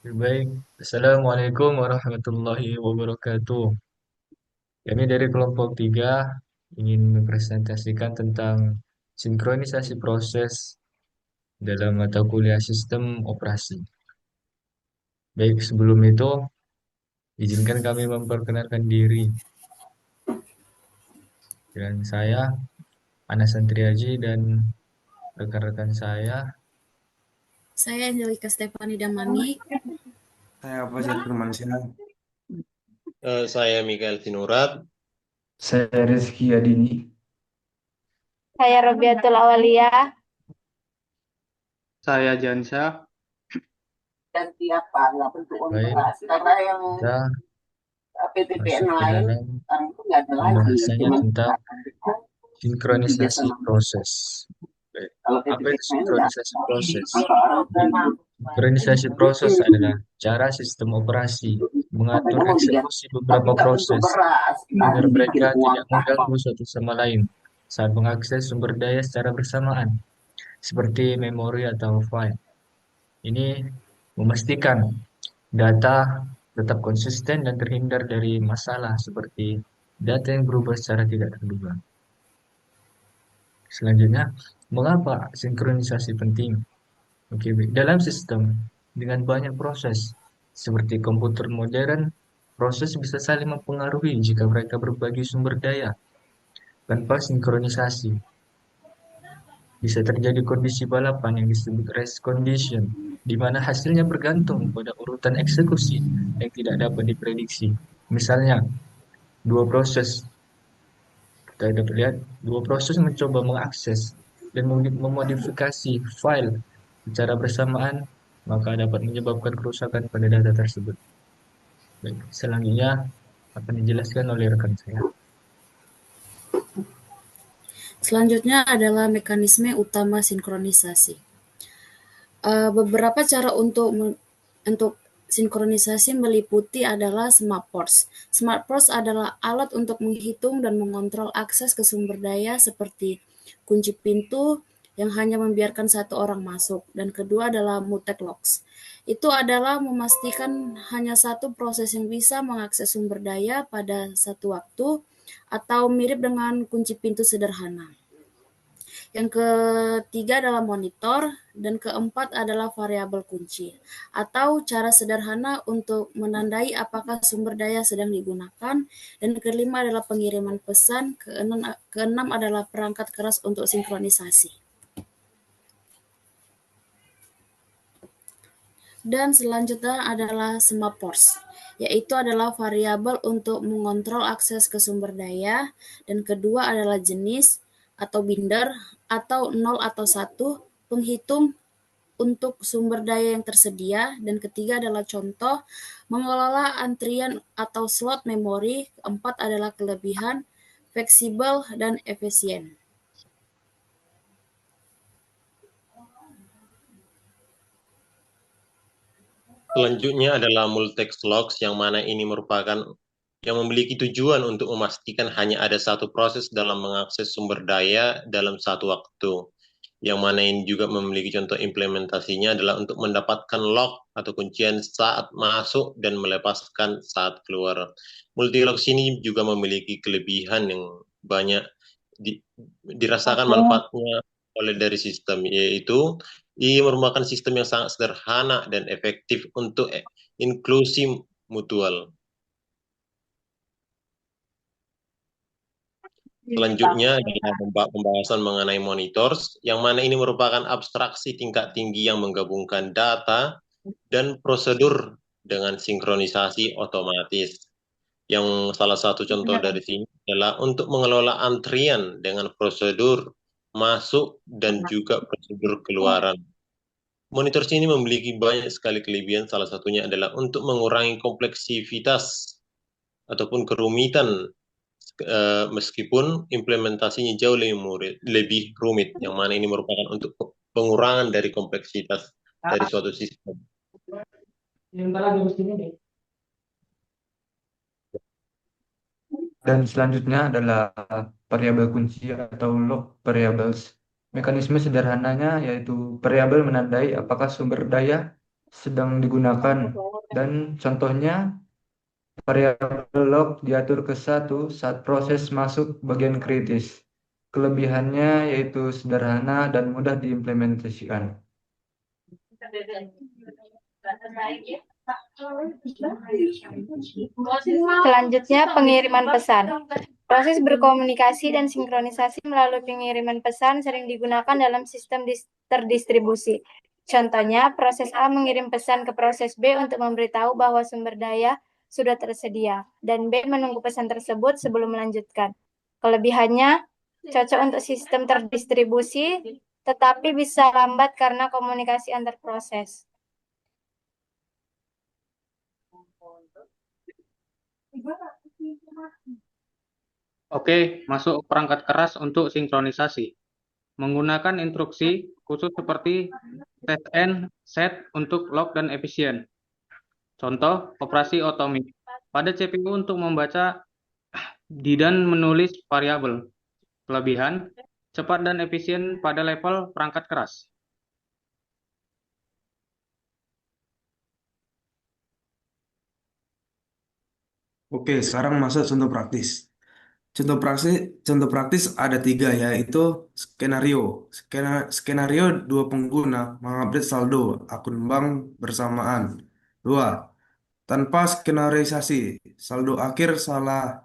Baik, Assalamualaikum warahmatullahi wabarakatuh. Kami dari kelompok 3 ingin mempresentasikan tentang sinkronisasi proses dalam mata kuliah sistem operasi. Baik, sebelum itu, izinkan kami memperkenalkan diri. Dengan saya, Anas Santriaji, dan rekan-rekan saya. Saya Angelika Stefani Damani. Saya Fajar Firmansyah. Saya Mikael Sinurat. Saya Rizky Adini. Saya Robiatul Awaliyah. Saya Jansyah. Dan tiap nggak bentuk Baik, beras karena yang kita PTPN masuk ke lain dalam sekarang itu nggak ada lagi, pembahasannya cuma tentang sinkronisasi proses. Baik, kalau apa itu PTPN nggak. sinkronisasi proses? Orang Sinkronisasi proses adalah cara sistem operasi mengatur katanya mau tiga, eksekusi tapi beberapa nggak bentuk proses beras, agar tadi mereka bikin tidak kuota. mengganggu satu sama lain saat mengakses sumber daya secara bersamaan, seperti memori atau file. Ini memastikan data tetap konsisten dan terhindar dari masalah seperti data yang berubah secara tidak terduga. Selanjutnya, mengapa sinkronisasi penting? Oke, baik. Dalam sistem dengan banyak proses, seperti komputer modern, proses bisa saling mempengaruhi jika mereka berbagi sumber daya. Tanpa sinkronisasi, bisa terjadi kondisi balapan yang disebut race condition, di mana hasilnya bergantung pada urutan eksekusi yang tidak dapat diprediksi. Misalnya, dua proses, kita dapat lihat, dua proses mencoba mengakses dan memodifikasi file secara bersamaan, maka dapat menyebabkan kerusakan pada data tersebut. Baik, selanjutnya akan dijelaskan oleh rekan saya. Selanjutnya adalah mekanisme utama sinkronisasi. Beberapa cara untuk sinkronisasi meliputi adalah smart ports. Smart ports adalah alat untuk menghitung dan mengontrol akses ke sumber daya seperti kunci pintu yang hanya membiarkan satu orang masuk, dan kedua adalah multi-locks. Itu adalah memastikan hanya satu proses yang bisa mengakses sumber daya pada satu waktu, atau mirip dengan kunci pintu sederhana. Yang ketiga adalah monitor, dan keempat adalah variabel kunci, atau cara sederhana untuk menandai apakah sumber daya sedang digunakan, dan kelima adalah pengiriman pesan, keenam adalah perangkat keras untuk sinkronisasi. Dan selanjutnya adalah smart ports, yaitu adalah variabel untuk mengontrol akses ke sumber daya, dan kedua adalah jenis atau binder, atau 0 atau 1, penghitung untuk sumber daya yang tersedia, dan ketiga adalah contoh, mengelola antrian atau slot memori, keempat adalah kelebihan, fleksibel, dan efisien. Selanjutnya adalah multi-text logs, yang mana ini merupakan yang memiliki tujuan untuk memastikan hanya ada satu proses dalam mengakses sumber daya dalam satu waktu. Yang mana ini juga memiliki contoh implementasinya adalah untuk mendapatkan log atau kuncian saat masuk dan melepaskan saat keluar. Multi-logs ini juga memiliki kelebihan yang banyak dirasakan manfaatnya oleh dari sistem, yaitu ia merupakan sistem yang sangat sederhana dan efektif untuk inklusi mutual. Selanjutnya adalah pembahasan mengenai monitors, yang mana ini merupakan abstraksi tingkat tinggi yang menggabungkan data dan prosedur dengan sinkronisasi otomatis. Yang salah satu contoh dari sini adalah untuk mengelola antrian dengan prosedur masuk dan juga prosedur keluaran. Monitor ini memiliki banyak sekali kelebihan, salah satunya adalah untuk mengurangi kompleksivitas ataupun kerumitan, meskipun implementasinya jauh lebih rumit, yang mana ini merupakan untuk pengurangan dari kompleksitas dari suatu sistem. Dan selanjutnya adalah variabel kunci atau log variables. Mekanisme sederhananya yaitu variabel menandai apakah sumber daya sedang digunakan, dan contohnya variabel log diatur ke 1 saat proses masuk bagian kritis. Kelebihannya yaitu sederhana dan mudah diimplementasikan. Selanjutnya, pengiriman pesan. Proses berkomunikasi dan sinkronisasi melalui pengiriman pesan sering digunakan dalam sistem terdistribusi. Contohnya, proses A mengirim pesan ke proses B untuk memberitahu bahwa sumber daya sudah tersedia, dan B menunggu pesan tersebut sebelum melanjutkan. Kelebihannya, cocok untuk sistem terdistribusi, tetapi bisa lambat karena komunikasi antar proses. Oke, masuk perangkat keras untuk sinkronisasi. Menggunakan instruksi khusus seperti set and set untuk log dan efisien. Contoh, operasi otomik pada CPU untuk membaca dan menulis variabel. Kelebihan, cepat dan efisien pada level perangkat keras. Oke, sekarang masuk contoh praktis. Contoh praktis ada 3, yaitu skenario. Skenario 2 pengguna mengupdate saldo akun bank bersamaan. 2. Tanpa skenarisasi, saldo akhir salah,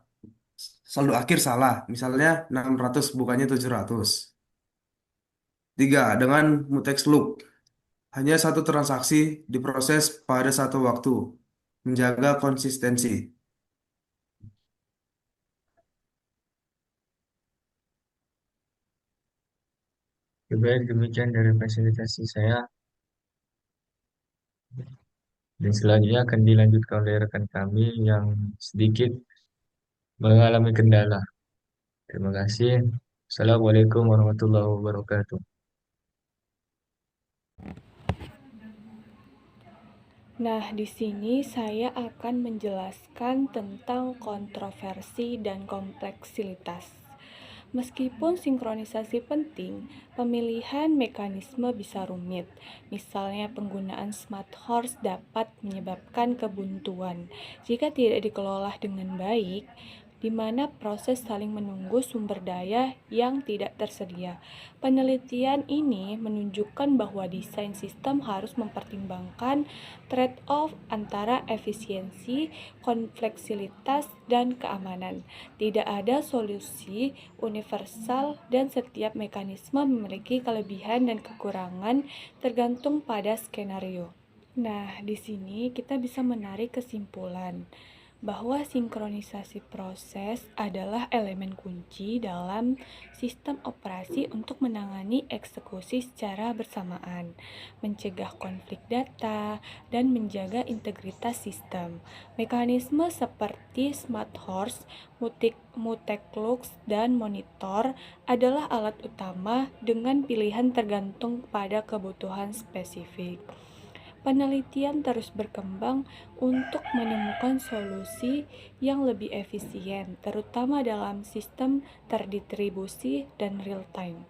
misalnya 600 bukannya 700. 3. Dengan mutex loop, hanya satu transaksi diproses pada satu waktu, menjaga konsistensi. Baik, demikian dari fasilitasi saya. Dan selanjutnya akan dilanjutkan oleh rekan kami yang sedikit mengalami kendala. Terima kasih. Assalamualaikum warahmatullahi wabarakatuh. Nah, di sini saya akan menjelaskan tentang kontroversi dan kompleksitas. Meskipun sinkronisasi penting, pemilihan mekanisme bisa rumit. Misalnya, penggunaan smart horse dapat menyebabkan kebuntuan jika tidak dikelola dengan baik, di mana proses saling menunggu sumber daya yang tidak tersedia. Penelitian ini menunjukkan bahwa desain sistem harus mempertimbangkan trade-off antara efisiensi, kompleksitas, dan keamanan. Tidak ada solusi universal dan setiap mekanisme memiliki kelebihan dan kekurangan tergantung pada skenario. Nah, di sini kita bisa menarik kesimpulan bahwa sinkronisasi proses adalah elemen kunci dalam sistem operasi untuk menangani eksekusi secara bersamaan, mencegah konflik data, dan menjaga integritas sistem. Mekanisme seperti smart horse, mutex, dan monitor adalah alat utama dengan pilihan tergantung pada kebutuhan spesifik. Penelitian terus berkembang untuk menemukan solusi yang lebih efisien, terutama dalam sistem terdistribusi dan real time.